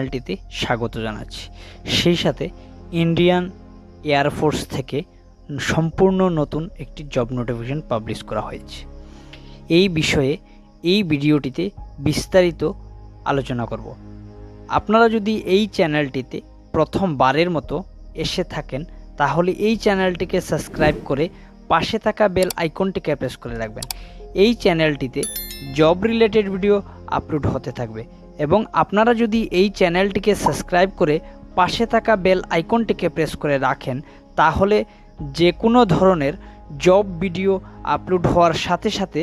চ্যানেলটিতে স্বাগত জানাচ্ছি। সেই সাথে ইন্ডিয়ান এয়ারফোর্স থেকে সম্পূর্ণ নতুন একটি জব নোটিফিকেশন পাবলিশ করা হয়েছে। এই বিষয়ে এই ভিডিওটিতে বিস্তারিত আলোচনা করব। আপনারা যদি এই চ্যানেলটিতে প্রথমবারের মতো এসে থাকেন তাহলে এই চ্যানেলটিকে সাবস্ক্রাইব করে পাশে থাকা বেল আইকনটিকে প্রেস করে রাখবেন। এই চ্যানেলটিতে জব রিলেটেড ভিডিও আপলোড হতে থাকবে এবং আপনারা যদি এই চ্যানেলটিকে সাবস্ক্রাইব করে পাশে থাকা বেল আইকনটিকে প্রেস করে রাখেন তাহলে যে কোনো ধরনের জব ভিডিও আপলোড হওয়ার সাথে সাথে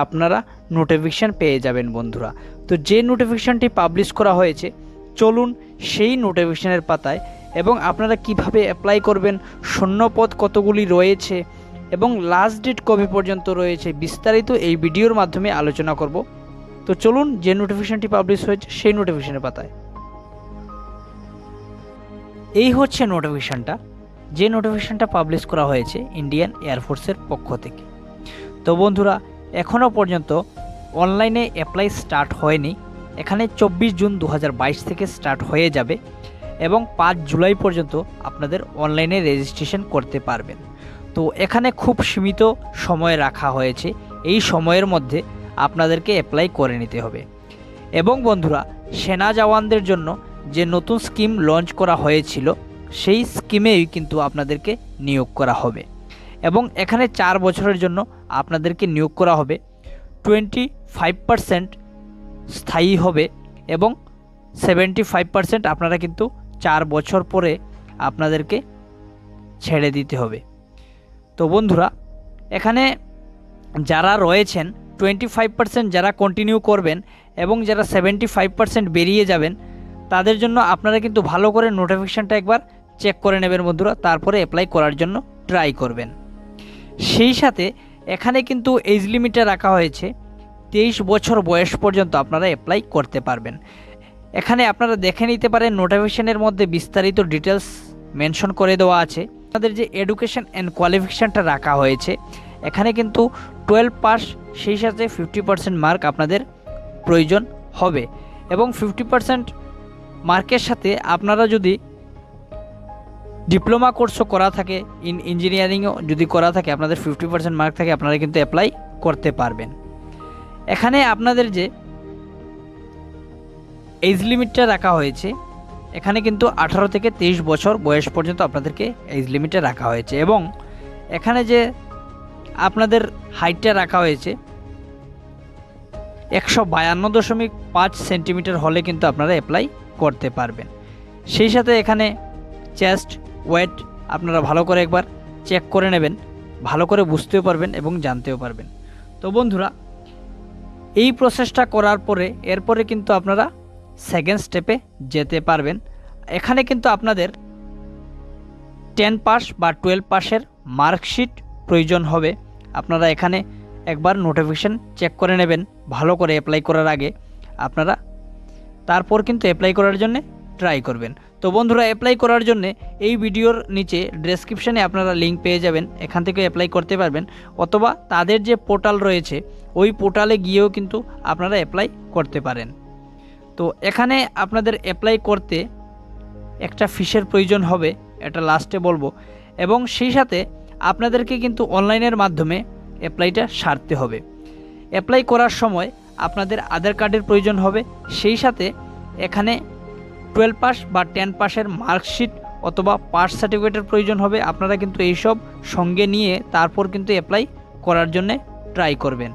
আপনারা নোটিফিকেশান পেয়ে যাবেন বন্ধুরা। তো যে নোটিফিকেশানটি পাবলিশ করা হয়েছে চলুন সেই নোটিফিকেশানের পাতায় এবং আপনারা কিভাবে অ্যাপ্লাই করবেন, শূন্যপদ কতগুলি রয়েছে এবং লাস্ট ডেট কবে পর্যন্ত রয়েছে বিস্তারিত এই ভিডিওর মাধ্যমে আলোচনা করব। তো চলুন যে নোটিফিকেশানটি পাবলিশ হয়েছে সেই নোটিফিকেশানের পাতায়। এই হচ্ছে নোটিফিকেশানটা, যে নোটিফিকেশানটা পাবলিশ করা হয়েছে ইন্ডিয়ান এয়ারফোর্সের পক্ষ থেকে। তো বন্ধুরা এখনও পর্যন্ত অনলাইনে অ্যাপ্লাই স্টার্ট হয়নি। এখানে 24 জুন 2022 থেকে স্টার্ট হয়ে যাবে এবং 5 জুলাই পর্যন্ত আপনাদের অনলাইনে রেজিস্ট্রেশন করতে পারবেন। তো এখানে খুব সীমিত সময় রাখা হয়েছে, এই সময়ের মধ্যে আপনাদেরকে অ্যাপ্লাই করে নিতে হবে। এবং বন্ধুরা সেনা জওয়ানদের জন্য যে নতুন স্কিম লঞ্চ করা হয়েছিল সেই স্কিমেই কিন্তু আপনাদেরকে নিয়োগ করা হবে এবং এখানে 4 বছরের জন্য আপনাদেরকে নিয়োগ করা হবে। 25% স্থায়ী হবে এবং 75% আপনারা কিন্তু 4 বছর পরে আপনাদেরকে ছেড়ে দিতে হবে। তো বন্ধুরা এখানে যারা রয়েছেন 25% যারা কন্টিনিউ করবেন এবং যারা 75% বেরিয়ে যাবেন তাদের জন্য আপনারা কিন্তু ভালো করে নোটিফিকেশানটা একবার চেক করে নেবেন বন্ধুরা, তারপরে অ্যাপ্লাই করার জন্য ট্রাই করবেন। সেই সাথে এখানে কিন্তু এজ লিমিটে রাখা হয়েছে 23 বছর বয়স পর্যন্ত আপনারা অ্যাপ্লাই করতে পারবেন। এখানে আপনারা দেখে নিতে পারেন নোটিফিকেশানের মধ্যে বিস্তারিত ডিটেলস মেনশন করে দেওয়া আছে। আপনাদের যে এডুকেশন অ্যান্ড কোয়ালিফিকেশানটা রাখা হয়েছে এখানে কিন্তু 12 পাস, সেই সাথে 50% মার্ক আপনাদের প্রয়োজন হবে এবং 50% মার্কের সাথে আপনারা যদি ডিপ্লোমা কোর্সও করা থাকে, ইঞ্জিনিয়ারিংও যদি করা থাকে আপনাদের 50% মার্ক থাকে, আপনারা কিন্তু অ্যাপ্লাই করতে পারবেন। এখানে আপনাদের যে এজ লিমিটটা রাখা হয়েছে এখানে কিন্তু 18 থেকে 23 বছর বয়স পর্যন্ত আপনাদেরকে এজ লিমিটে রাখা হয়েছে এবং এখানে যে আপনাদের হাইটটা রাখা হয়েছে 152.5 সেন্টিমিটার হলে কিন্তু আপনারা অ্যাপ্লাই করতে পারবেন। সেই সাথে এখানে চেস্ট ওয়েট আপনারা ভালো করে একবার চেক করে নেবেন, ভালো করে বুঝতেও পারবেন এবং জানতেও পারবেন। তো বন্ধুরা এই প্রসেসটা করার পরে এরপরে কিন্তু আপনারা সেকেন্ড স্টেপে যেতে পারবেন। এখানে কিন্তু আপনাদের 10 পাস বা 12 পাসের মার্কশিট প্রয়োজন হবে। আপনারা এখানে একবার নোটিফিকেশান চেক করে নেবেন ভালো করে অ্যাপ্লাই করার আগে, আপনারা তারপর কিন্তু অ্যাপ্লাই করার জন্য ট্রাই করবেন। তো বন্ধুরা অ্যাপ্লাই করার জন্য এই ভিডিওর নিচে ডেসক্রিপশানে আপনারা লিঙ্ক পেয়ে যাবেন, এখান থেকে অ্যাপ্লাই করতে পারবেন অথবা তাদের যে পোর্টাল রয়েছে ওই পোর্টালে গিয়েও কিন্তু আপনারা অ্যাপ্লাই করতে পারেন। তো এখানে আপনাদের অ্যাপ্লাই করতে একটা ফিসের প্রয়োজন হবে, এটা লাস্টে বলবো, এবং সেই সাথে আপনাদেরকে কিন্তু অনলাইনের মাধ্যমে অ্যাপ্লাইটা সারতে হবে। অ্যাপ্লাই করার সময় আপনাদের আধার কার্ডের প্রয়োজন হবে, সেই সাথে এখানে 12 পাস বা 10 পাসের মার্কশিট অথবা পাস সার্টিফিকেটের প্রয়োজন হবে। আপনারা কিন্তু এইসব সঙ্গে নিয়ে তারপর কিন্তু অ্যাপ্লাই করার জন্য ট্রাই করবেন।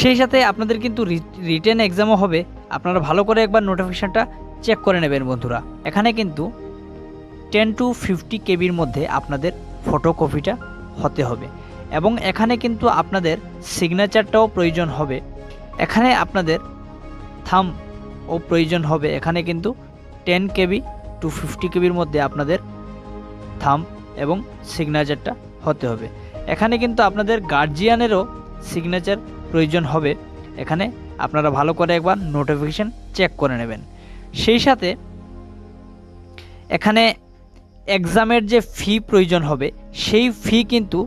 সেই সাথে আপনাদের কিন্তু রিটেন এক্সামও হবে, আপনারা ভালো করে একবার নোটিফিকেশানটা চেক করে নেবেন বন্ধুরা। এখানে কিন্তু 10 to 50 কেবির মধ্যে আপনাদের ফটোকপিটা হতে হবে এবং এখানে কিন্তু আপনাদের সিগনেচারটাও প্রয়োজন হবে। এখানে আপনাদের থাম্বও প্রয়োজন হবে। এখানে কিন্তু 10 কেবি টু 50 কেবির মধ্যে আপনাদের থাম্ব এবং সিগনেচারটা হতে হবে। এখানে কিন্তু আপনাদের গার্জিয়ানেরও সিগনেচার প্রয়োজন হবে। এখানে আপনারা ভালো করে একবার নোটিফিকেশান চেক করে নেবেন। সেই সাথে এখানে এক্সামের যে ফি প্রয়োজন হবে সেই ফি কিন্তু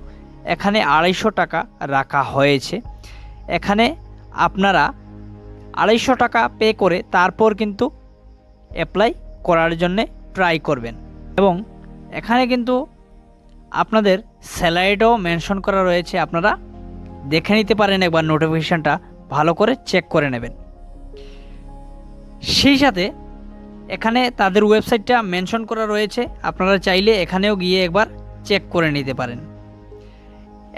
এখানে 250 টাকা রাখা হয়েছে। এখানে আপনারা 250 টাকা পে করে তারপর কিন্তু অ্যাপ্লাই করার জন্যে ট্রাই করবেন। এবং এখানে কিন্তু আপনাদের স্যালারিটাও মেনশন করা রয়েছে, আপনারা দেখে নিতে পারেন, একবার নোটিফিকেশানটা ভালো করে চেক করে নেবেন। সেই সাথে এখানে তাদের ওয়েবসাইটটা মেনশন করা রয়েছে, আপনারা চাইলে এখানেও গিয়ে একবার চেক করে নিতে পারেন।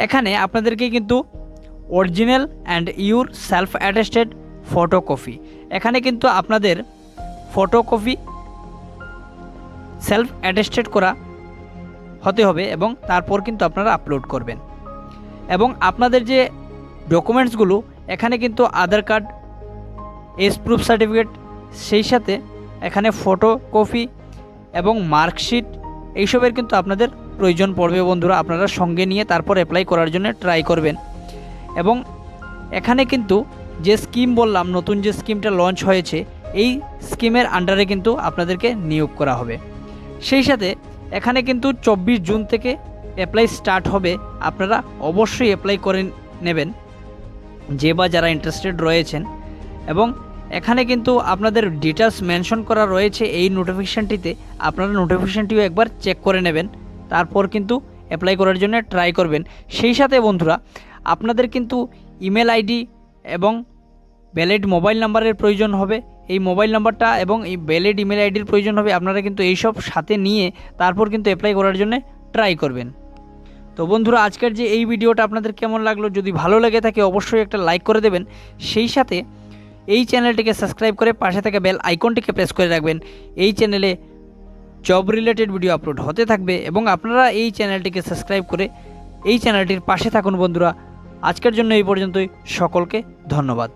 এখানে আপনাদেরকে কিন্তু original and your self attested photocopy, এখানে কিন্তু আপনাদের ফটোকপি সেলফ অ্যাটেস্টেড করা হতে হবে এবং তারপর কিন্তু আপনারা আপলোড করবেন। এবং আপনাদের যে ডকুমেন্টসগুলো, এখানে কিন্তু আধার কার্ড, এজ প্রুফ সার্টিফিকেট, সেই সাথে এখানে ফটোকপি এবং মার্কশিট, এইসবের কিন্তু আপনাদের প্রয়োজন পড়বে বন্ধুরা। আপনারা সঙ্গে নিয়ে তারপর অ্যাপ্লাই করার জন্য ট্রাই করবেন। এবং এখানে কিন্তু যে স্কিম বললাম, নতুন যে স্কিমটা লঞ্চ হয়েছে, এই স্কিমের আন্ডারে কিন্তু আপনাদেরকে নিয়োগ করা হবে। সেই সাথে এখানে কিন্তু 24 জুন থেকে অ্যাপ্লাই স্টার্ট হবে, আপনারা অবশ্যই অ্যাপ্লাই করে নেবেন যে বা যারা ইন্টারেস্টেড রয়েছেন। এবং এখানে কিন্তু আপনাদের ডিটেলস মেনশন করা রয়েছে এই নোটিফিকেশানটিতে, আপনারা নোটিফিকেশানটিও একবার চেক করে নেবেন, তারপর কিন্তু অ্যাপ্লাই করার জন্য ট্রাই করবেন। সেই সাথে বন্ধুরা, আপনাদের কিন্তু ইমেল আইডি এবং ভ্যালিড মোবাইল নাম্বারের প্রয়োজন হবে, এই মোবাইল নাম্বারটা এবং এই ভ্যালিড ইমেল আইডির প্রয়োজন হবে। আপনারা কিন্তু এইসব সাথে নিয়ে তারপর কিন্তু অ্যাপ্লাই করার জন্য ট্রাই করবেন। তো বন্ধুরা, আজকের যে এই ভিডিওটা আপনাদের কেমন লাগলো, যদি ভালো লেগে থাকে অবশ্যই একটা লাইক করে দেবেন। সেই সাথে এই চ্যানেলটিকে সাবস্ক্রাইব করে পাশে থাকা বেল আইকনটিকে প্রেস করে রাখবেন। এই চ্যানেলে জব রিলেটেড ভিডিও আপলোড হতে থাকবে এবং আপনারা এই চ্যানেলটিকে সাবস্ক্রাইব করে এই চ্যানেলটির পাশে থাকুন বন্ধুরা। আজকের জন্য এই পর্যন্তই, সকলকে ধন্যবাদ।